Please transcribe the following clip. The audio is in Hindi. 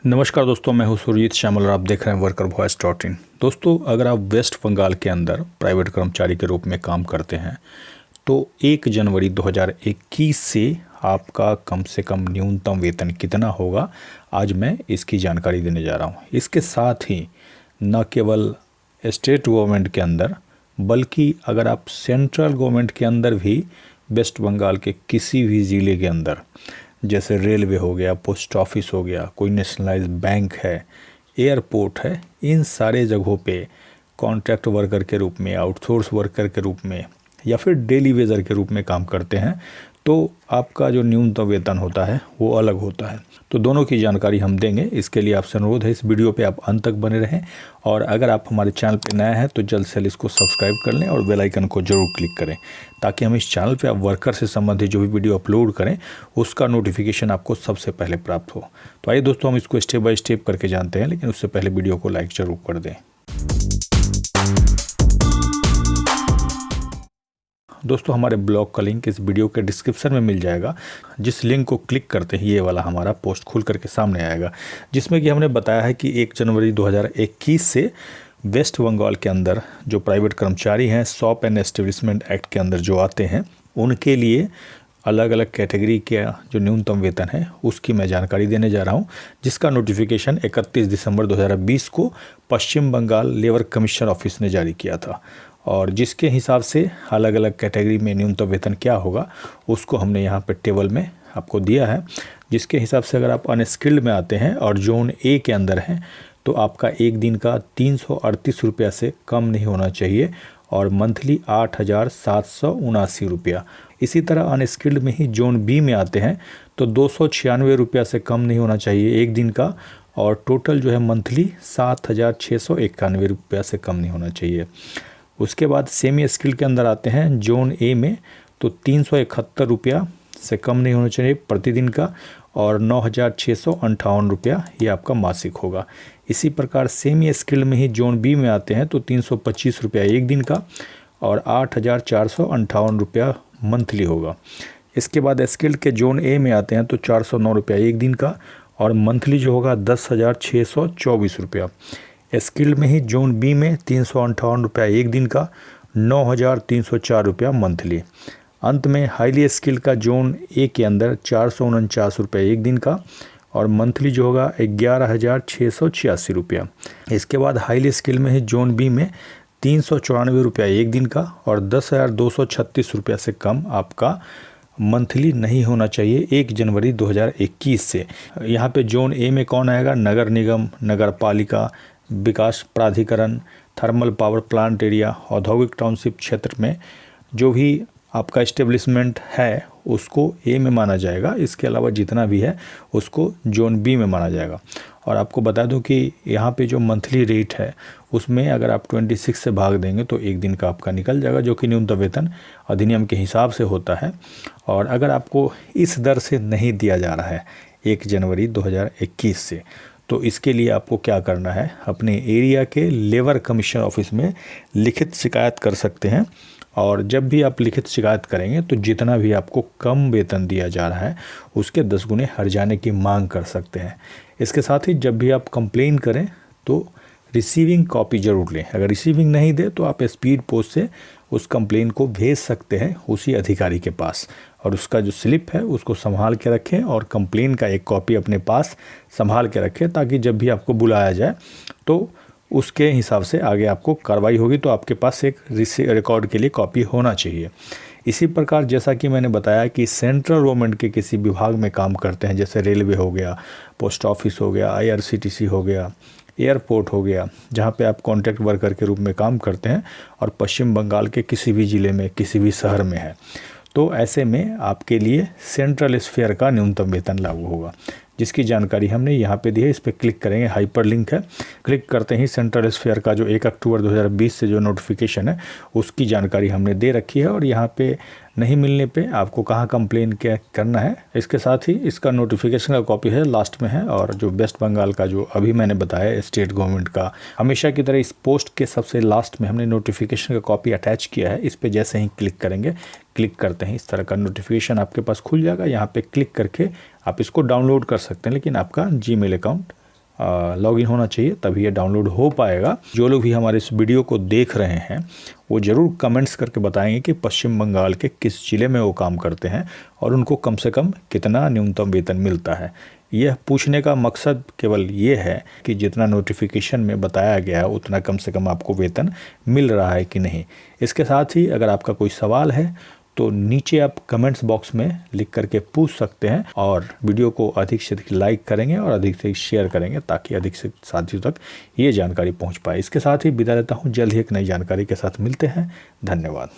नमस्कार दोस्तों, मैं हूं सुरजीत श्यामल और आप देख रहे हैं वर्कर वॉइस .in। दोस्तों, अगर आप वेस्ट बंगाल के अंदर प्राइवेट कर्मचारी के रूप में काम करते हैं तो 1 जनवरी 2021 से आपका कम से कम न्यूनतम वेतन कितना होगा, आज मैं इसकी जानकारी देने जा रहा हूं। इसके साथ ही न केवल स्टेट गवर्नमेंट के अंदर बल्कि अगर आप सेंट्रल गवर्नमेंट के अंदर भी वेस्ट बंगाल के किसी भी ज़िले के अंदर, जैसे रेलवे हो गया, पोस्ट ऑफिस हो गया, कोई नेशनलाइज्ड बैंक है, एयरपोर्ट है, इन सारे जगहों पे कॉन्ट्रैक्ट वर्कर के रूप में, आउटसोर्स वर्कर के रूप में या फिर डेली वेजर के रूप में काम करते हैं तो आपका जो न्यूनतम वेतन होता है वो अलग होता है। तो दोनों की जानकारी हम देंगे। इसके लिए आपसे अनुरोध है इस वीडियो पे आप अंत तक बने रहें और अगर आप हमारे चैनल पे नया हैं तो जल्द से जल्द इसको सब्सक्राइब कर लें और बेल आइकन को जरूर क्लिक करें ताकि हम इस चैनल पे आप वर्कर से संबंधित जो भी वीडियो अपलोड करें उसका नोटिफिकेशन आपको सबसे पहले प्राप्त हो। तो आइए दोस्तों, हम इसको स्टेप बाय स्टेप करके जानते हैं, लेकिन उससे पहले वीडियो को लाइक जरूर कर दें। दोस्तों, हमारे ब्लॉग का लिंक इस वीडियो के डिस्क्रिप्शन में मिल जाएगा। जिस लिंक को क्लिक करते ही ये वाला हमारा पोस्ट खुल करके सामने आएगा, जिसमें कि हमने बताया है कि 1 जनवरी 2021 से वेस्ट बंगाल के अंदर जो प्राइवेट कर्मचारी हैं शॉप एंड एस्टेब्लिशमेंट एक्ट के अंदर जो आते हैं उनके लिए अलग अलग कैटेगरी के जो न्यूनतम वेतन है उसकी मैं जानकारी देने जा रहा हूं, जिसका नोटिफिकेशन 31 दिसंबर 2020 को पश्चिम बंगाल लेबर कमीशन ऑफिस ने जारी किया था और जिसके हिसाब से अलग अलग कैटेगरी में न्यूनतम वेतन क्या होगा उसको हमने यहाँ पे टेबल में आपको दिया है। जिसके हिसाब से अगर आप अनस्किल्ड में आते हैं और जोन ए के अंदर हैं तो आपका एक दिन का 338 रुपया से कम नहीं होना चाहिए और मंथली 8,779 रुपया। इसी तरह अनस्किल्ड में ही जोन बी में आते हैं तो 296 रुपया से कम नहीं होना चाहिए एक दिन का और टोटल जो है मंथली 7,691 रुपया से कम नहीं होना चाहिए। उसके बाद सेमी स्किल के अंदर आते हैं जोन ए में तो 371 रुपया से कम नहीं होना चाहिए प्रतिदिन का और 9,658 रुपया ये आपका मासिक होगा। इसी प्रकार सेमी स्किल में ही जोन बी में आते हैं तो 325 रुपया एक दिन का और 8,458 रुपया मंथली होगा। इसके बाद स्किल्ड के जोन ए में आते हैं तो 409 रुपया एक दिन का और मंथली जो होगा 10,624 रुपया। स्किल्ड में ही जोन बी में 358 रुपया एक दिन का, 9,304 रुपया मंथली। अंत में हाईली स्किल्ड का जोन ए के अंदर 449 रुपया एक दिन का और मंथली जो होगा 11,686 रुपया। इसके बाद हाईली स्किल्ड में ही जोन बी में 394 रुपया एक दिन का और 10,236 रुपया से कम आपका मंथली नहीं होना चाहिए 1 जनवरी 2021 से। यहाँ पे जोन ए में कौन आएगा? नगर निगम, नगर पालिका, विकास प्राधिकरण, थर्मल पावर प्लांट एरिया, औद्योगिक टाउनशिप क्षेत्र में जो भी आपका इस्टेब्लिशमेंट है उसको ए में माना जाएगा। इसके अलावा जितना भी है उसको जोन बी में माना जाएगा। और आपको बता दूं कि यहाँ पे जो मंथली रेट है उसमें अगर आप 26 से भाग देंगे तो एक दिन का आपका निकल जाएगा, जो कि न्यूनतम वेतन अधिनियम के हिसाब से होता है। और अगर आपको इस दर से नहीं दिया जा रहा है 1 जनवरी 2021 से तो इसके लिए आपको क्या करना है, अपने एरिया के लेबर कमीशन ऑफिस में लिखित शिकायत कर सकते हैं। और जब भी आप लिखित शिकायत करेंगे तो जितना भी आपको कम वेतन दिया जा रहा है उसके 10 गुने हर्जाने की मांग कर सकते हैं। इसके साथ ही जब भी आप कंप्लेन करें तो रिसीविंग कॉपी ज़रूर लें। अगर रिसीविंग नहीं दे तो आप स्पीड पोस्ट से उस कंप्लेन को भेज सकते हैं उसी अधिकारी के पास और उसका जो स्लिप है उसको संभाल के रखें और कंप्लेन का एक कॉपी अपने पास संभाल के रखें ताकि जब भी आपको बुलाया जाए तो उसके हिसाब से आगे आपको कार्रवाई होगी तो आपके पास एक रिकॉर्ड के लिए कॉपी होना चाहिए। इसी प्रकार जैसा कि मैंने बताया कि सेंट्रल गवर्नमेंट के किसी विभाग में काम करते हैं, जैसे रेलवे हो गया, पोस्ट ऑफिस हो गया, IRCTC हो गया, एयरपोर्ट हो गया, जहाँ पे आप कॉन्ट्रैक्ट वर्कर के रूप में काम करते हैं और पश्चिम बंगाल के किसी भी ज़िले में, किसी भी शहर में है, तो ऐसे में आपके लिए सेंट्रल स्फीयर का न्यूनतम वेतन लागू होगा, जिसकी जानकारी हमने यहाँ पे दी है। इस पर क्लिक करेंगे, हाइपर लिंक है, क्लिक करते ही सेंट्रल स्फीयर का जो 1 अक्टूबर 2020 से जो नोटिफिकेशन है उसकी जानकारी हमने दे रखी है और यहाँ पे नहीं मिलने पे आपको कहाँ कंप्लेन क्या करना है। इसके साथ ही इसका नोटिफिकेशन का कॉपी है लास्ट में है और जो वेस्ट बंगाल का जो अभी मैंने बताया स्टेट गवर्नमेंट का, हमेशा की तरह इस पोस्ट के सबसे लास्ट में हमने नोटिफिकेशन का कॉपी अटैच किया है। इस पर जैसे ही क्लिक करेंगे, क्लिक करते हैं इस तरह का नोटिफिकेशन आपके पास खुल जाएगा। यहाँ पे क्लिक करके आप इसको डाउनलोड कर सकते हैं, लेकिन आपका जीमेल अकाउंट लॉगिन होना चाहिए, तभी ये डाउनलोड हो पाएगा। जो लोग भी हमारे इस वीडियो को देख रहे हैं वो ज़रूर कमेंट्स करके बताएंगे कि पश्चिम बंगाल के किस ज़िले में वो काम करते हैं और उनको कम से कम कितना न्यूनतम वेतन मिलता है। यह पूछने का मकसद केवल ये है कि जितना नोटिफिकेशन में बताया गया है उतना कम से कम आपको वेतन मिल रहा है कि नहीं। इसके साथ ही अगर आपका कोई सवाल है तो नीचे आप कमेंट्स बॉक्स में लिख करके पूछ सकते हैं और वीडियो को अधिक से अधिक लाइक करेंगे और अधिक से अधिक शेयर करेंगे ताकि अधिक से साथियों तक ये जानकारी पहुंच पाए। इसके साथ ही विदा लेता हूं, जल्द ही एक नई जानकारी के साथ मिलते हैं। धन्यवाद।